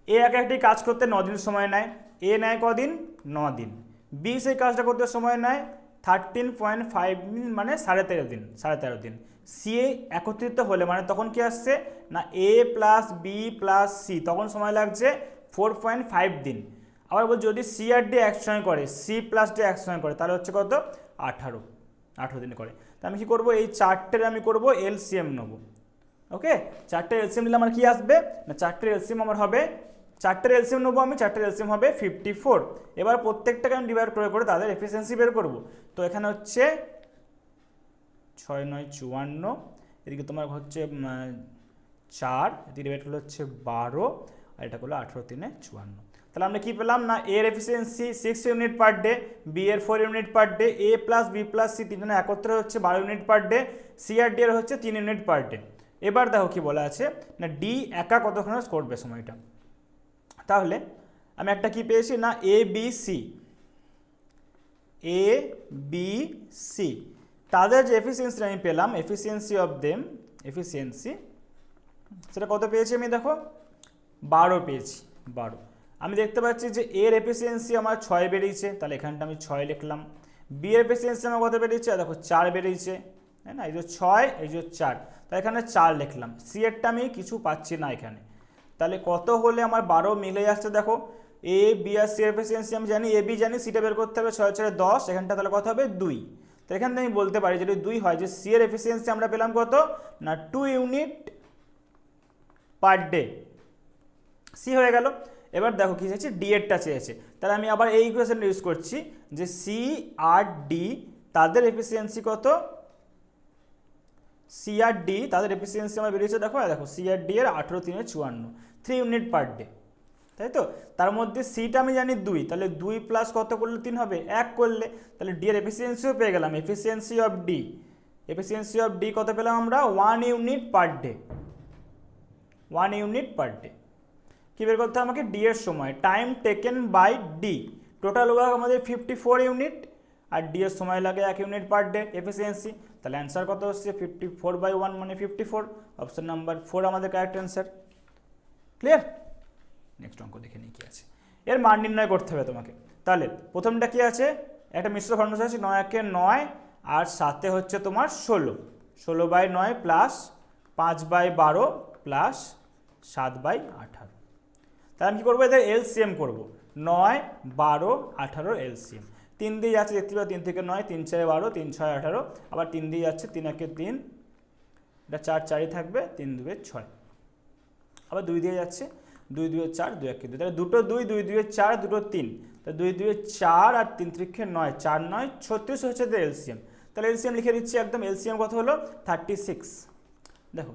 S1: এ একটি কাজ করতে 9 দিন সময় নেয়, এ নেয় কদিন 9 দিন। বি সেই কাজটা করতে সময় নেয় 13.5 দিন, মানে 13.5 দিন। সি একত্রিত হলে মানে তখন কি আসছে না এ প্লাস বি প্লাস সি, তখন সময় লাগছে 4.5 দিন। আবার বল যদি সি আর ডি একসঙ্গে করে, সি প্লাস ডি একসঙ্গে করে, তাহলে হচ্ছে কত 18 দিন করে। তা আমি কী করবো, এই চারটের আমি করবো এলসিএম নেবো। ওকে, চারটে এলসিএম নিলে আমার কি আসবে না, চারটের এলসিএম আমার হবে, চারটের এলসিএম নেবো আমি, চারটের এলসিএম হবে 54। এবার প্রত্যেকটাকে আমি ডিভাইড করে তাদের এফিসিয়েন্সি বের করব। তো এখানে হচ্ছে 6 9 54, এদিকে তোমার হচ্ছে 4, এদিকে ডিভাইড করলে হচ্ছে 12, আর এটা করলো 18 3 54। তাহলে আমরা কি পেলাম না এর efficiency 6 unit per day, B এর 4 unit per day, A plus B plus C তিনজনে একত্রে হচ্ছে 12 ইউনিট পার ডে, সি আর ডি এর হচ্ছে 3 ইউনিট পার ডে। এবার দেখো কি বলা আছে না ডি একা কতক্ষণ করবে সময়টা। তাহলে আমি একটা কি পেয়েছি না এ বি সি, তাদের যে এফিসিয়েন্সি আমি পেলাম, এফিসিয়েন্সি অফ দেম, এফিসিয়েন্সি সেটা কত পেয়েছি আমি, দেখো 12 পেয়েছি, 12। আমি দেখতে পাচ্ছি যে এর এফিসিয়েন্সি আমার 6 বেরিয়েছে, তাহলে এখানটা আমি 6 লিখলাম। বি এর এফিসিয়েন্সি আমার কত বেরিয়েছে, দেখো 4 বেরিয়েছে, তাই না, এই যে 6 এই যে 4, তাই এখানে 4 লিখলাম। সি এরটা আমি কিছু পাচ্ছি না এখানে, তাহলে কত হলে আমার 12 মিলে যাচ্ছে। দেখো A B R C efficiency আমি জানি, এ বি জানি, সিটা বের করতে হবে 6 4 10, এখানটা তাহলে কত হবে 2। তো এখান থেকে আমি বলতে পারি যদি 2 হয় যে সি এর এফিসিয়েন্সি আমরা পেলাম কত না 2 ইউনিট পার ডে, সি হয়ে গেল। এবার দেখো কী চেয়েছে, ডি এরটা চেয়েছে, তাহলে আমি আবার এই ইকুয়েশন ইউজ করছি যে সি আর ডি তাদের এফিসিয়েন্সি কত, সি আর ডি, তাদের এফিসিয়েন্সি আমার বেরিয়েছে দেখো, দেখো সি আর ডি এর 18 3 54, 3 ইউনিট পার ডে, তাই তো। তার মধ্যে সিটা আমি জানি 2, তাহলে 2 প্লাস কত করলে 3 হবে, 1 করলে, তাহলে ডি এর এফিসিয়েন্সিও পেয়ে গেলাম। Efficiency of D, efficiency of D কত পেলাম আমরা, 1 unit per day, 1 unit per day. কী বের করতে হবে আমাকে, ডি এর সময়, time taken by D, total work আমাদের 54 ইউনিট, আর ডি এর সময় লাগে 1 ইউনিট পার ডে এফিসিয়েন্সি, তাহলে অ্যান্সার কত হচ্ছে 54/1 মানে 54, অপশন নাম্বার 4 আমাদের কারেক্ট অ্যান্সার। ক্লিয়ার? নেক্সট অঙ্ক দেখে নিই কী আছে, এর মান নির্ণয় করতে হবে তোমাকে। তাহলে প্রথমটা কি আছে, একটা মিশ্র ভগ্নাংশ আছে, 9 একে 9 আর 7 হচ্ছে তোমার 16, 16/9 প্লাস 5/12 প্লাস 7/18। তাহলে আমি কী করবো, এদের এলসিএম করবো, 9 12 18 এলসিএম, 3 দিয়ে যাচ্ছে দেখতে পাবো, 3 থেকে 9, 3 4 12, 3 6 18, আবার 3 দিয়ে যাচ্ছে, 3 একে 3, এটা 4 4ই থাকবে, 3 2 6, আবার 2 দিয়ে যাচ্ছে, 2 2 4, 2 1 2, তাহলে দুটো 2, 2 2 4, দুটো 3, তাহলে 2 2 4 আর 3 3 9, 4 9 36 হচ্ছে এদের এলসিএম। তাহলে এলসিএম লিখে দিচ্ছি একদম, এলসিএম কত হলো 36, দেখো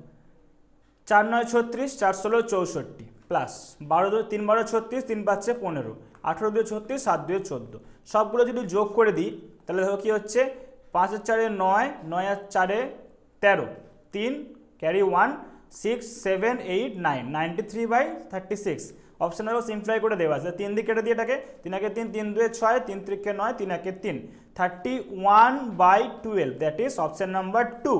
S1: 4 9 36, 4 16 64 প্লাস 12 3 12 36, 3 5 15, 18 2 36, 7 2 14, সবগুলো যদি যোগ করে দিই তাহলে দেখো কী হচ্ছে, 5 আর 4 9, 9 আর 4 13, 3 ক্যারি 1, 6 7 8 9, 93/36, অপশন নাম্বার সিম্পলিফাই করে দেওয়া আছে, 3 দিয়ে কেটে দিয়ে এটাকে, 3 একে 3, 3 2 6, 3 3 9, 3 একে 3, 31/12, দ্যাট ইজ অপশন নাম্বার 2।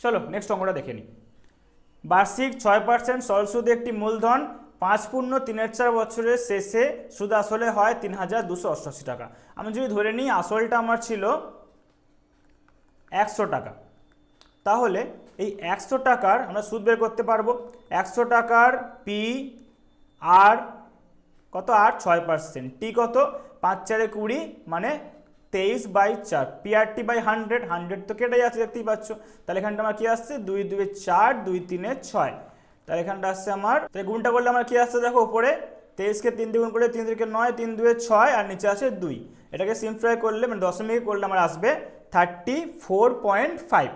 S1: চলো নেক্সট অঙ্কটা দেখে নিই। বার্ষিক 6% সরল সুদে একটি মূলধন 5 পূর্ণ 3/4 বছরের শেষে সুদ আসলে হয় 3288 টাকা। আমি যদি ধরে নিই আসলটা আমার ছিল 100 টাকা, তাহলে এই 100 টাকার আমরা সুদ বের করতে পারবো, 100 টাকার পি আর কত, আর 6%, টি কত 5 4 20 মানে 23/4, PRT/100, 100 তো কেটে যাচ্ছে দেখতেই পাচ্ছ, তাহলে এখানটা আমার কি আসছে 2 2 4, 2 3 6, তাহলে এখানটা আসছে আমার, তাহলে গুণটা করলে আমার কি আসছে দেখো, উপরে 23কে 3 দিয়ে গুণ করে 3 3 9, 3 2 6 আর নিচে আসে 2, এটাকে সিম্পলিফাই করলে মানে দশমিক করলে আমার আসবে 34.5।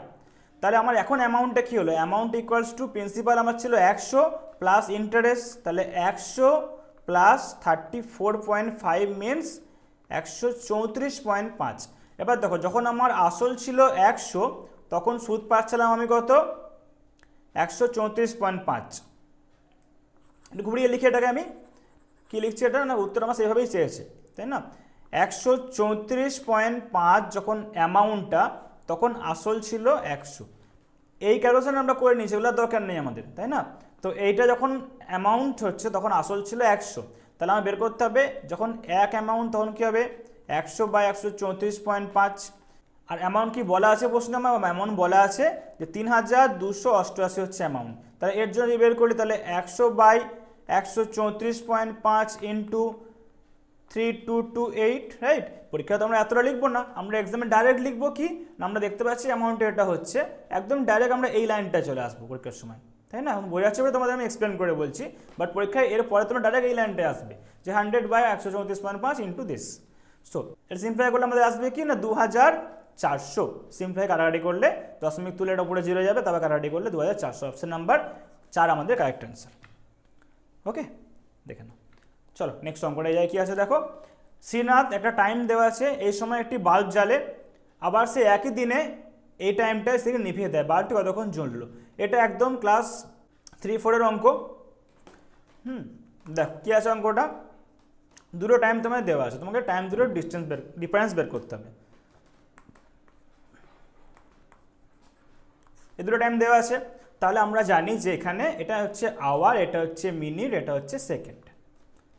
S1: তাহলে আমার এখন অ্যামাউন্টটা কী হলো, অ্যামাউন্ট ইকুয়ালস টু প্রিন্সিপাল আমার ছিল 100 প্লাস ইন্টারেস্ট, তাহলে 100 প্লাস 34.5 মিনস 134.5। এবার দেখো যখন আমার আসল ছিল 100 তখন সুদ পাচ্ছিলাম আমি কত, 134.5। ঘুরিয়ে লিখে এটাকে আমি কী লিখছি, এটা না উত্তর আমার সেভাবেই চেয়েছে, তাই না। 134.5 যখন অ্যামাউন্টটা, তখন আসল ছিল 100, এই ক্যালকুলেশন আমরা করে নিই, সেগুলোর দরকার নেই আমাদের, তাই না। তো এইটা যখন অ্যামাউন্ট হচ্ছে তখন আসল ছিল 100, তাহলে আমার বের করতে হবে যখন এক অ্যামাউন্ট তখন কী হবে 100/134.5, আর অ্যামাউন্ট কি বলা আছে প্রশ্নে, আমার অ্যামাউন্ট বলা আছে যে 3288 হচ্ছে অ্যামাউন্ট, তাহলে এর জন্য যদি বের করি তাহলে 100/134.5 ইন্টু 3228, রাইট। পরীক্ষা তো আমরা এতটা লিখবো না, আমরা এক্সামে ডাইরেক্ট লিখবো কি না, আমরা দেখতে পাচ্ছি অ্যামাউন্ট এটা হচ্ছে একদম ডাইরেক্ট, আমরা এই লাইনটা চলে আসবো পরীক্ষার সময়, তাই না। এখন বোঝা যাচ্ছে তোমাদের আমি এক্সপ্লেন করে বলছি, বাট পরীক্ষায় এর পরে তোমরা ডাইরেক্ট এই লাইনটায় আসবে যে 100/134.5 ইন্টু দিস। সো এটা সিম্পলিফাই করলে আমাদের আসবে কি না 2400, সিম্পলিফাই কাটাকাটি করলে দশমিক তুলে এটা উপরে 0 যাবে, তবে কাটাকাটি করলে 2400, অপশন নাম্বার 4 আমাদের কারেক্ট অ্যান্সার। ওকে, দেখে নাও। চলো নেক্সট অঙ্কটা যায় কি আছে দেখো, শ্রীনাথ একটা টাইম দেওয়া আছে, এই সময় একটি বাল্ব জ্বালে, আবার সে একই দিনে এই টাইমটায় সেকে নিভিয়ে দেয়, বাল্বটি কতক্ষণ জ্বললো। এটা একদম ক্লাস 3-4 অঙ্ক। দেখো কী আছে অঙ্কটা, দুটো টাইম তোমায় দেওয়া আছে, তোমাকে টাইম দুটোর ডিফারেন্স বের করতে হবে। এই দুটো টাইম দেওয়া আছে, তাহলে আমরা জানি যে এখানে এটা হচ্ছে আওয়ার, এটা হচ্ছে মিনিট, এটা হচ্ছে সেকেন্ড,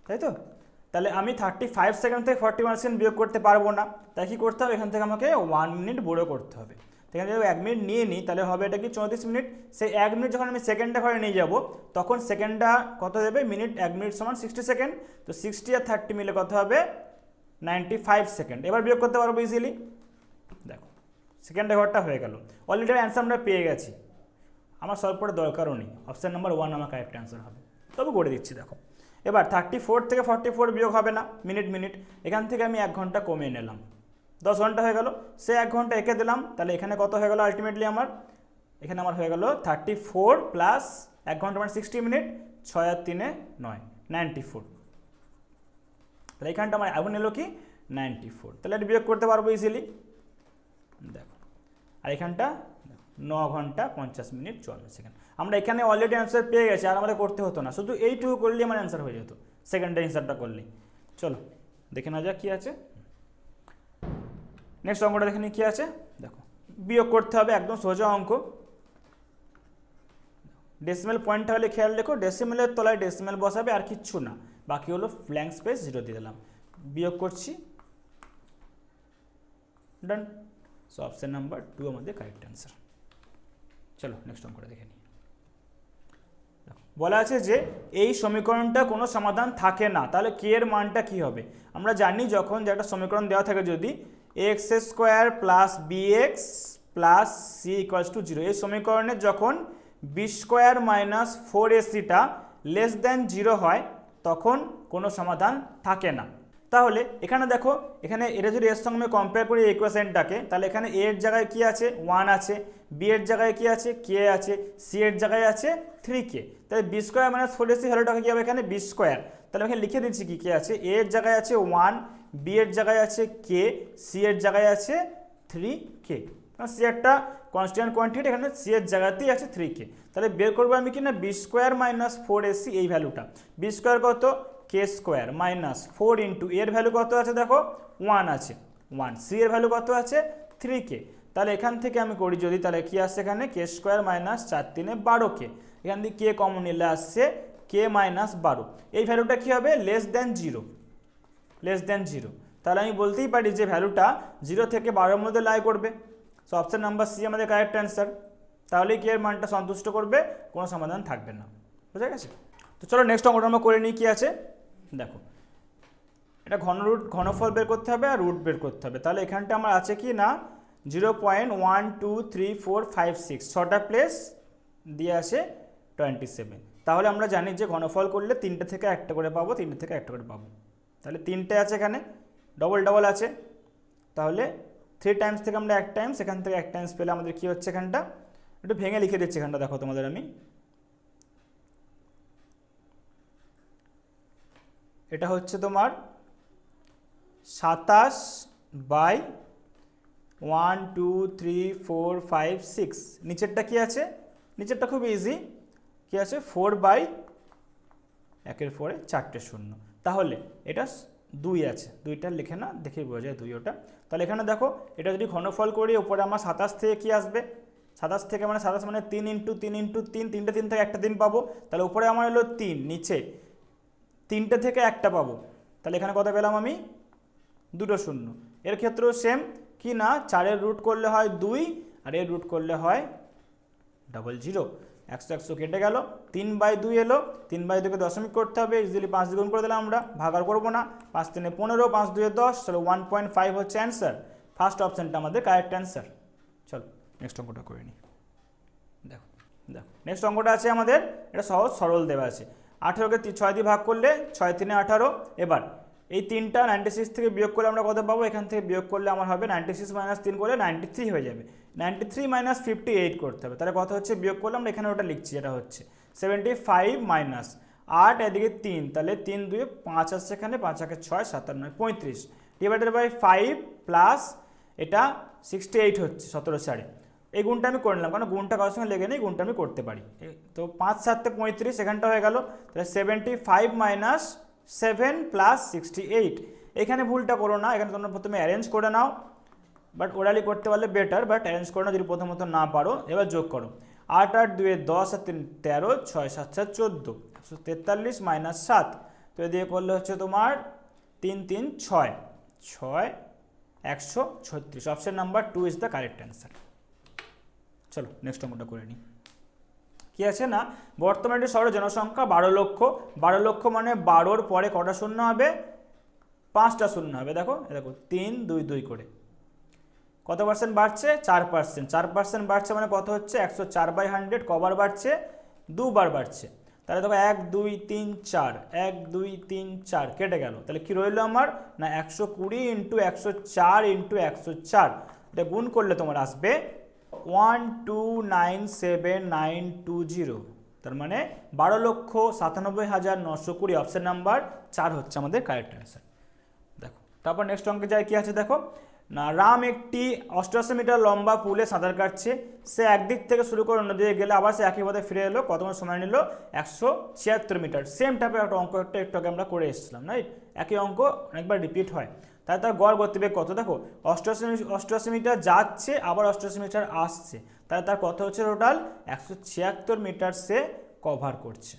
S1: তাই তো। তাহলে আমি 35 সেকেন্ড থেকে 40% বিয়োগ করতে পারবো না, তাই কী করতে হবে, এখান থেকে আমাকে 1 মিনিট বড়ো করতে হবে। এখানে যদি 1 মিনিট নিয়ে নিই তাহলে হবে এটা কি 34 মিনিট, সেই 1 মিনিট যখন আমি সেকেন্ডটা ঘরে নিয়ে যাব তখন সেকেন্ডটা কত দেবে, মিনিট 1 মিনিট সমান 60 সেকেন্ড, তো 60 আর 30 মিলে কত হবে 95 সেকেন্ড। এবার বিয়োগ করতে পারবো ইজিলি, দেখো সেকেন্ডের ঘরটা হয়ে গেল, অলরেডি অ্যান্সার আমরা পেয়ে গেছি, আমার সলভ করার দরকারও নেই, অপশান নাম্বার 1 আমার কারেক্ট অ্যান্সার হবে। তবে করে দিচ্ছি দেখো, এবার 34 থেকে 44 বিয়োগ হবে না, মিনিট, এখান থেকে আমি 1 ঘন্টা কমিয়ে নিলাম, 10 ঘন্টা হয়ে গেল, সে 1 ঘন্টা এঁকে দিলাম, তাহলে এখানে কত হয়ে গেল আলটিমেটলি আমার, এখানে আমার হয়ে গেল 34 প্লাস 1 ঘন্টা মানে 60 মিনিট, 6 আর 3 9, 94। তাহলে এখানটা আমার এখন এলো কি 94, তাহলে এটা বিয়োগ করতে পারবো ইজিলি, দেখো। আর এখানটা 9 ঘন্টা 50 মিনিট 54 সেকেন্ড। আমরা এখানে অলরেডি অ্যান্সার পেয়ে গেছি, আর আমাদের করতে হতো না, শুধু এইটুকু করলেই আমার অ্যান্সার হয়ে যেত, সেকেন্ডের অ্যান্সারটা করলেই। চলো দেখে না যাক কী আছে। নেক্সট অঙ্কটা দেখে নিই কী আছে। দেখো বিয়োগ করতে হবে, একদম সোজা অঙ্ক। ডেসিমেল পয়েন্ট হলে খেয়াল রেখো, ডেসিমেলের তলায় ডেসিমেল বসাবে, আর কিচ্ছু না, বাকি হলো ব্ল্যাঙ্ক স্পেস 0 দিয়ে দিলাম, বিয়োগ করছি, ডান। সো অপশন নাম্বার 2 আমাদের কারেক্ট অ্যান্সার। চলো নেক্সট অঙ্কটা দেখে নিই। বলা আছে যে এই সমীকরণটা কোনো সমাধান থাকে না, তাহলে কে এর মানটা কি হবে। আমরা জানি যখন যে একটা সমীকরণ দেওয়া থাকে, যদি x square plus bx plus c equals to 0, এই সমীকরণে যখন b square minus 4ac less than 0 হয়, তখন কোনো সমাধান থাকে না। তাহলে এখানে দেখো, এখানে এটা যদি এর সঙ্গে কম্পেয়ার করি ইকুয়েশনটাকে, তাহলে এখানে এ এর জায়গায় কি আছে 1 আছে, বি এর জায়গায় কি আছে কে আছে, সি এর জায়গায় আছে 3k, তাহলে বি স্কোয়ার মাইনাস 4ac ভ্যালুটাকে কি হবে এখানে বি স্কোয়ার, তাহলে এখানে লিখে দিচ্ছি কি কে আছে, এ এর জায়গায় আছে 1, বি এর জায়গায় আছে কে, সি এর জায়গায় আছে 3k, সি একটা কনস্ট্যান্ট কোয়ান্টিটি, এখানে সি এর জায়গাতেই আছে 3k, তাহলে বের করবো আমি কি না বি স্কোয়ার মাইনাস 4ac এই ভ্যালুটা, বি স্কোয়ার কত কে স্কোয়ার মাইনাস 4 ইন্টু এর ভ্যালু কত আছে দেখো 1 আছে 1, সি এর ভ্যালু কত আছে 3k, তাহলে এখান থেকে আমি করি যদি, তাহলে কি আসছে এখানে কে স্কোয়ার মাইনাস 4 3 12k, এখান থেকে কে কমন নিলে আসছে কে মাইনাস 12, এই ভ্যালুটা কি হবে লেস দেন 0, লেস দেন 0, তাহলে আমি বলতেই পারি যে ভ্যালুটা 0 থেকে 12 মধ্যে লাই করবে। সো অপশন নাম্বার সি আমাদের কারেক্ট অ্যান্সার, তাহলেই কে এর মানটা সন্তুষ্ট করবে, কোনো সমাধান থাকবে না, বুঝা গেছে। তো চলো নেক্সট অঙ্কটা আমরা করে নিই কি আছে। দেখো এটা ঘনফল বের করতে হবে আর রুট বের করতে হবে, তাহলে এখানটা আমার আছে কি না 0.12345 6টা প্লেস দিয়ে আসে 27, তাহলে আমরা জানি যে ঘনফল করলে 3টে থেকে একটা করে পাবো, 3টে থেকে একটা করে পাবো, তাহলে 3টে আছে এখানে, ডবল ডবল আছে, তাহলে 3 টাইমস থেকে আমরা 1 টাইমস, এখান থেকে 1 টাইমস পেলে আমাদের কি হচ্ছে এখানটা, একটু ভেঙে লিখে দিচ্ছি এখানটা, দেখো তোমাদের আমি, এটা হচ্ছে তোমার 27/1 2 3 4 5 6, নিচেরটা কি আছে, নিচেরটা খুব ইজি, কি আছে 4/1 পরে 4টে শূন্য, তাহলে এটা 2 আছে, 2টা লিখে না দেখেই বোঝা যায় 2 ওটা, তাহলে এখানে দেখো এটা যদি ঘনফল করি ওপরে আমার 27 থেকে কি আসবে, 27 থেকে মানে 27 মানে 3 ইন্টু 3 ইন্টু 3, 3টে 3 থেকে একটা 3 পাবো, তাহলে উপরে আমার হলো 3, নিচে 3টে থেকে একটা পাবো, তাহলে এখানে কত পেলাম আমি 2টো শূন্য, এর ক্ষেত্রেও সেম কি না 4-এর রুট করলে হয় 2 আর এর রুট করলে হয় 00, 100 কেটে গেল, 3/2 এলো, 3/2কে দশমিক করতে হবে, ইজিলি 5 দ্বিগুণ করে দিলাম আমরা, ভাগার করবো না, 5 3 15, 5 2 10, চলো 1.5 হচ্ছে অ্যান্সার, ফার্স্ট অপশানটা আমাদের কারেক্ট অ্যান্সার। চলো নেক্সট অঙ্কটা করে নিই। দেখো দেখো নেক্সট অঙ্কটা আছে আমাদের, এটা সহজ সরল দেওয়া আছে, 18কে 6 দিয়ে ভাগ করলে 6 3 18, এবার এই 3টা 96 থেকে বিয়োগ করলে আমরা কত পাবো, এখান থেকে বিয়োগ করলে আমার হবে 96 মাইনাস 3 করলে 93 হয়ে যাবে, 93 মাইনাস 58 করতে হবে, তাহলে কত হচ্ছে বিয়োগ করলে আমরা এখানে ওটা লিখছি, এটা হচ্ছে 75 মাইনাস 8 এদিকে 3, তাহলে 3 2 5 আসছে এখানে, 5 1 6 7 আর 9 35 ডিভাইডেড বাই 5 প্লাস এটা 68 হচ্ছে 17 4, এই গুণটা আমি করে নিলাম, কারণ গুণটা কারোর সঙ্গে লেগে নেই, গুণটা আমি করতে পারি, তো 5 7 35 এখানটা হয়ে গেল, তাহলে 75 মাইনাস 7 প্লাস 68, এখানে ভুলটা করো না, এখানে তোমরা প্রথমে অ্যারেঞ্জ করে নাও, বাট ওরালি করতে পারলে বেটার, বাট অ্যারেঞ্জ করে নাও যদি প্রথমত না পারো, এবার যোগ করো 8 8 2 10 আর 3 13, 6 7 7 14, 143 মাইনাস 7, তো এদিকে করলে হচ্ছে তোমার 3 3 6 6 136, option number 2 is the correct answer. চলো নেক্সট অঙ্কটা করে নিই। কি আছে না বর্তমানে শহরের জনসংখ্যা 12 লক্ষ, 12 লক্ষ মানে 12-র পরে কটা শূন্য হবে, 5টা শূন্য হবে, দেখো দেখো 3 2 2 করে, কত পার্সেন্ট বাড়ছে 4%, 4% বাড়ছে মানে কত হচ্ছে 104/100, কবার বাড়ছে 2বার বাড়ছে, তাহলে দেখো 1 2 3 4, 1 2 3 4 কেটে গেল। তাহলে কি রইলো আমার না 120 ইন্টু 104 ইন্টু 104, এটা গুণ করলে তোমার আসবে 1297920, তার মানে 12,97,920। অপশন নাম্বার 4 হচ্ছে আমাদের কারেক্ট অ্যান্সার। দেখো তারপর নেক্সট অঙ্কে যাই, কি আছে দেখো না, রাম একটি 88 মিটার লম্বা পুলে সাঁতার কাটছে। সে একদিক থেকে শুরু করে অন্যদিকে গেলে আবার সে একই পথে ফিরে এলো, কতক্ষণ সময় নিল? 176 মিটার। সেম টাইপের একটা অঙ্ক একটু আগে আমরা করে এসেছিলাম, রাইট? একই অঙ্ক অনেকবার রিপিট হয়। তাই তার গড় গতিবেগ কত? দেখো 88 মিটার যাচ্ছে, আবার 88 মিটার আসছে, তাহলে তার কত হচ্ছে? টোটাল 176 মিটার সে কভার করছে।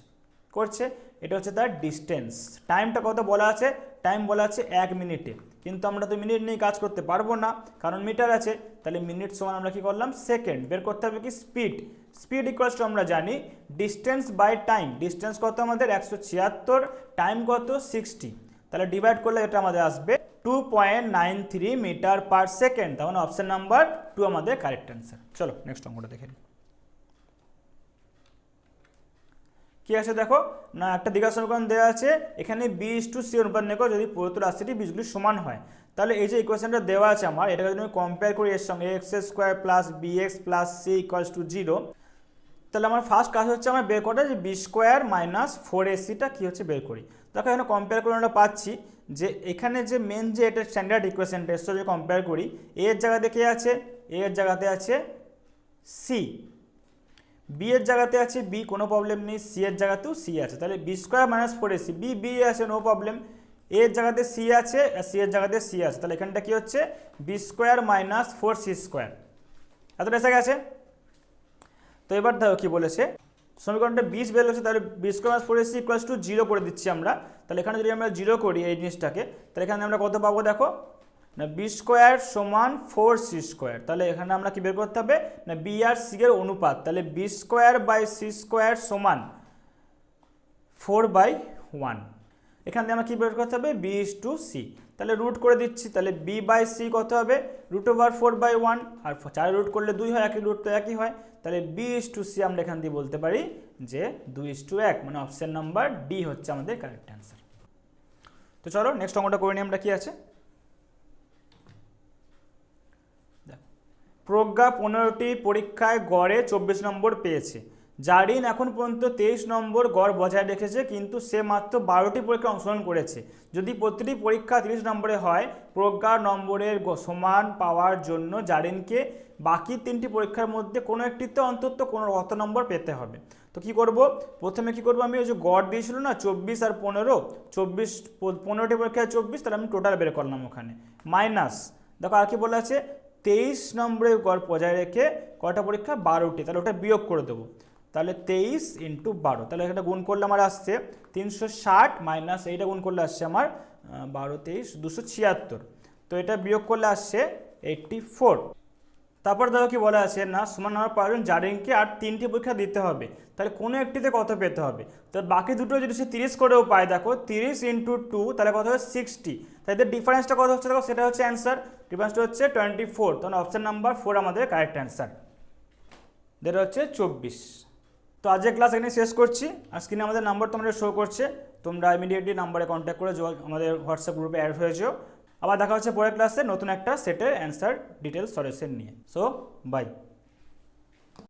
S1: এটা হচ্ছে তার ডিস্টেন্স। টাইমটা কত বলা আছে? টাইম বলা আছে 1 মিনিটে, কিন্তু আমরা তো মিনিট নিয়ে কাজ করতে পারবো না, কারণ মিটার আছে। তাহলে মিনিট সমান আমরা কি করলাম? সেকেন্ড। বের করতে হবে কি? স্পিড ইকুয়ালস টু আমরা জানি ডিস্টেন্স বাই টাইম। ডিস্টেন্স কত আমাদের? 176, টাইম কত? 60। তাহলে ডিভাইড করলে এটা আমাদের আসবে 2.93 মিটার পার সেকেন্ড। তাহলে অপশন নাম্বার 2 আমাদের কারেক্ট অ্যান্সার। চলো নেক্সট অঙ্কটা দেখে নিই। কি আছে দেখো না, একটা দ্বিঘাত সমীকরণ দেওয়া আছে, এখানে b/c অনুপাত নিয়ে যদি প্রদত্ত রাশিটি বীজগুলি সমান হয়, তাহলে এই যে ইকুয়েশনটা দেওয়া আছে আমার, এটাকে যদি আমি কম্পেয়ার করি এর সঙ্গে x² plus bx plus c equals to 0, তাহলে আমার ফার্স্ট কাজ হচ্ছে আমার বের করা যে b² মাইনাস 4ac কি হচ্ছে বের করি। দেখো এখানে কম্পেয়ার করে আমরা পাচ্ছি যে এখানে যে মেন যে এটা স্ট্যান্ডার্ড ইকুয়েশনটা, এর সাথে কম্পেয়ার করি, a এর জায়গাতে কে আছে? a এর জায়গাতে আছে c, b এর জায়গাতে আছে b, কোনো প্রবলেম নেই, c এর জায়গাতেও c আছে, তাহলে b² মাইনাস 4ac, b আছে, নো প্রবলেম। a এর জায়গাতে c আছে, c এর জায়গাতে c আছে, তাহলে এখানটা কি হচ্ছে? b² minus 4c²। এতটা এসে গেছে। তো এবার দেখো কি বলেছে, সমীকরণটা 20 বের হচ্ছে, তাহলে b² minus 4ac equals to 0 করে দিচ্ছি আমরা। তাহলে এখানে যদি আমরা 0 করি এই জিনিসটাকে, তাহলে এখানে আমরা কত পাবো? দেখো না b² সমান 4c², তাহলে এখানে আমরা কি বের করতে হবে না b আর c এর অনুপাত, তাহলে b²/c² সমান 4/1। এখান থেকে আমরা কি বের করতে হবে? b/c, তাহলে রুট করে দিচ্ছি, তাহলে b/c কত হবে? √4/1, আর 4 রুট করলে 2 হয়, একই রুট তো একই হয়, তাহলে b/c আমরা এখান দিয়ে বলতে পারি যে 2:1, মানে অপশন নাম্বার ডি হচ্ছে আমাদের কারেক্ট অ্যান্সার। তো চলো নেক্সট অঙ্কটা করে নিই আমরা। কি আছে? প্রজ্ঞা 15টি পরীক্ষায় গড়ে 24 নম্বর পেয়েছে। জারিন এখন পর্যন্ত 23 নম্বর গড় বজায় রেখেছে, কিন্তু সে মাত্র 12টি পরীক্ষা অংশগ্রহণ করেছে। যদি প্রতিটি পরীক্ষা 30 নম্বরে হয়, প্রজ্ঞার নম্বরের সমান পাওয়ার জন্য জারিনকে বাকি 3টি পরীক্ষার মধ্যে কোনো একটিতে অন্তত কত নম্বর পেতে হবে। তো কি করব? প্রথমে কি করব, আমি ওই যে গড় দিয়েছিল না 24 আর 15, 15টি পরীক্ষায় 24, তাহলে আমি টোটাল বের করলাম ওখানে, মাইনাস দেখো আর কি বলা আছে 23 নম্বরের গড় বজায় রেখে কটা পরীক্ষা? 12টি, তাহলে ওটা বিয়োগ করে দেবো। তাহলে 23 ইন্টু 12, তাহলে এটা গুণ করলে আমার আসছে 360, মাইনাস এইটা গুণ করলে আসছে আমার 12 23 276, তো এটা বিয়োগ করলে আসছে 84। তারপর দেখো কি বলা আছে না, সমান নাম্বার পাওয়ার জারিনকে আর 3টি পরীক্ষা দিতে হবে, তাহলে কোনো একটিতে কত পেতে হবে? তো বাকি দুটো যদি সে 30 করেও পায়, দেখো 30 ইন্টু 2, তাহলে কত হবে? 60, তাহলে ডিফারেন্সটা কত হচ্ছে? দেখো সেটা হচ্ছে অ্যান্সার, ডিফারেন্সটা হচ্ছে 24, তাহলে অপশন নাম্বার 4 আমাদের কারেক্ট অ্যান্সার, যেটা হচ্ছে 24। তো আজকের ক্লাস এখানে শেষ করছি। আর স্ক্রিনে আমাদের নাম্বার তোমাদের শো করছে, তোমরা ইমিডিয়েটলি নাম্বারে কন্ট্যাক্ট করে আমাদের হোয়াটসঅ্যাপ গ্রুপে অ্যাড হয়ে যাও। আবার দেখা হচ্ছে পরের ক্লাসে নতুন একটা সেটের অ্যান্সার ডিটেলস সলিউশন নিয়ে। So by.